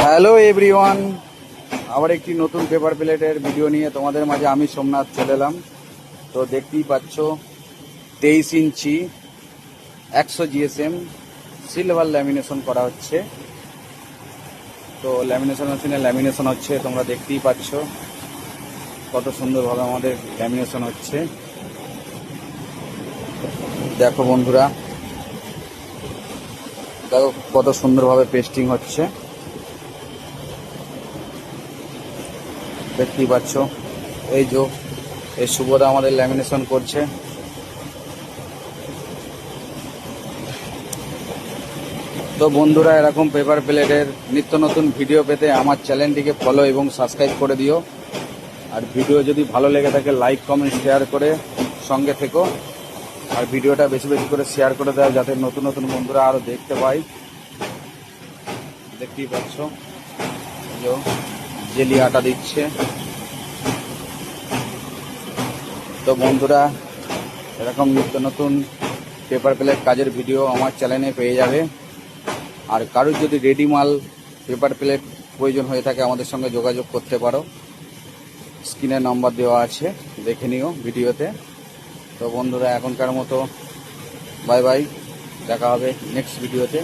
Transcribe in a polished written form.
Hello everyone, আবার একটি নতুন পেপার প্লেটের ভিডিও নিয়ে তোমাদের মাঝে আমি সোমনাথ চলে এলাম। তো দেখতেই পাচ্ছ 23 ইঞ্চি 100 জিএসএম সিলভার ল্যামিনেশন করা হচ্ছে। তো ল্যামিনেশন মেশিনে ল্যামিনেশন হচ্ছে, তোমরা দেখতেই পাচ্ছ কত সুন্দরভাবে আমাদের ল্যামিনেশন হচ্ছে। দেখো বন্ধুরা, দেখো কত সুন্দরভাবে পেস্টিং হচ্ছে, দেখতেই পাচ্ছ। এই যে এই শুভদা আমাদের ল্যামিনেশন করছে। তো বন্ধুরা, এরকম পেপার প্লেটের নিত্য নতুন ভিডিও পেতে আমার চ্যানেলটিকে ফলো এবং সাবস্ক্রাইব করে দিও। আর ভিডিও যদি ভালো লেগে থাকে লাইক কমেন্ট শেয়ার করে সঙ্গে থেকো। আর ভিডিওটা বেশি বেশি করে শেয়ার করে দাও যাতে নতুন নতুন বন্ধুরা আরও দেখতে পাই। দেখতেই পাচ্ছ জেলি আটা দিচ্ছে। তো বন্ধুরা, এরকম নিত্য নতুন পেপার প্লেট কাজের ভিডিও আমার চ্যানেলে পেয়ে যাবে। আর কারোর যদি রেডি মাল পেপার প্লেট প্রয়োজন হয়ে থাকে আমাদের সঙ্গে যোগাযোগ করতে পারো, স্ক্রিনে নাম্বার দেওয়া আছে, দেখে নিও ভিডিওতে। তো বন্ধুরা, এখনকার মতো বাই বাই, দেখা হবে নেক্সট ভিডিওতে।